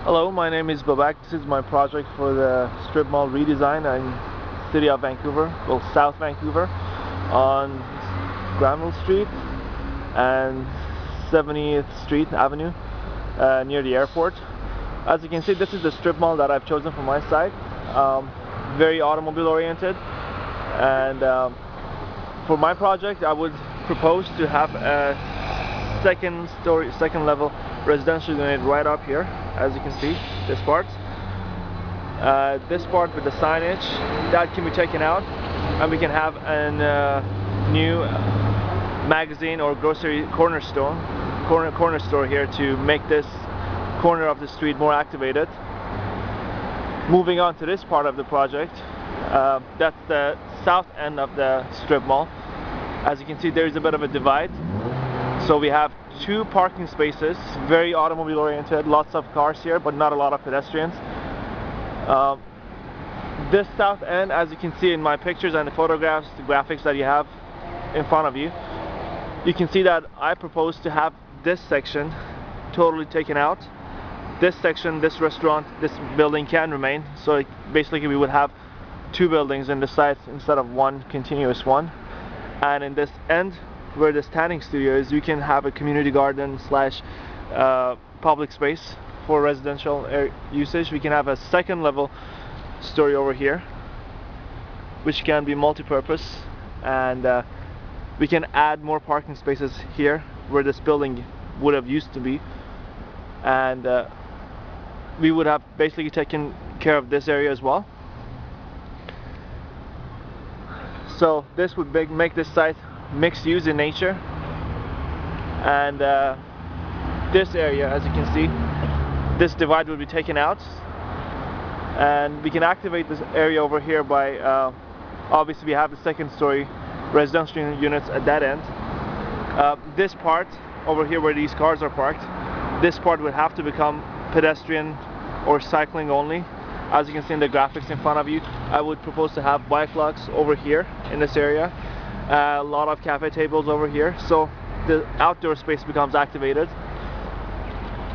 Hello, my name is Babak. This is my project for the strip mall redesign in city of Vancouver, well, South Vancouver, on Granville Street and 70th Street Avenue, near the airport. As you can see, this is the strip mall that I've chosen for my site. Very automobile oriented, and for my project I would propose to have a second level residential unit right up here. As you can see, this part with the signage that can be taken out, and we can have a new magazine or grocery corner store here to make this corner of the street more activated. Moving on to this part of the project, that's the south end of the strip mall. As you can see, there's a bit of a divide. So we have two parking spaces, very automobile oriented, lots of cars here, but not a lot of pedestrians. This south end, as you can see in my pictures and the photographs, the graphics that you have in front of you, you can see that I propose to have this section totally taken out. This section, this restaurant, this building can remain. So basically we would have two buildings in the site instead of one continuous one. And in this end, where the tanning studio is, you can have a community garden slash public space for residential usage. We can have a second level story over here, which can be multi-purpose, and we can add more parking spaces here where this building would have used to be, and we would have basically taken care of this area as well. So this would make this site mixed use in nature, and this area, as you can see, this divide will be taken out, and we can activate this area over here by obviously we have the second story residential units at that end. This part over here where these cars are parked, this part would have to become pedestrian or cycling only. As you can see in the graphics in front of you, I would propose to have bike locks over here in this area, a lot of cafe tables over here, so the outdoor space becomes activated.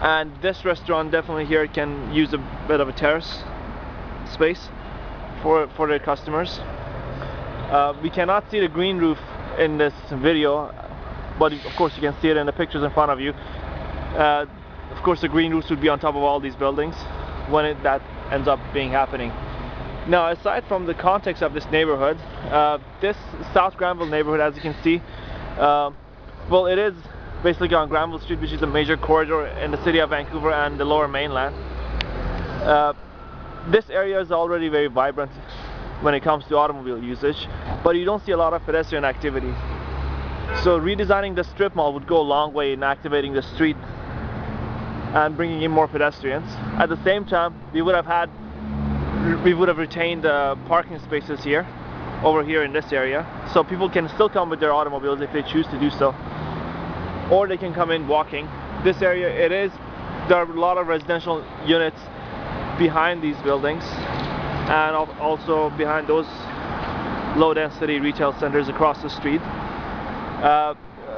And this restaurant definitely here can use a bit of a terrace space for their customers. We cannot see the green roof in this video, but of course you can see it in the pictures in front of you. Of course the green roofs would be on top of all these buildings when that ends up happening. Now, aside from the context of this neighborhood, this South Granville neighborhood, as you can see, well, it is basically on Granville Street, which is a major corridor in the city of Vancouver and the lower mainland. This area is already very vibrant when it comes to automobile usage, but you don't see a lot of pedestrian activity. So redesigning the strip mall would go a long way in activating the street and bringing in more pedestrians. At the same time, we would have retained parking spaces here, over here in this area, so people can still come with their automobiles if they choose to do so, or they can come in walking. This area, there are a lot of residential units behind these buildings, and also behind those low-density retail centers across the street. A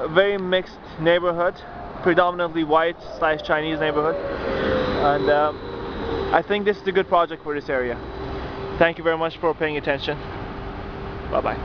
very mixed neighborhood, predominantly white / Chinese neighborhood, and I think this is a good project for this area. Thank you very much for paying attention. Bye bye.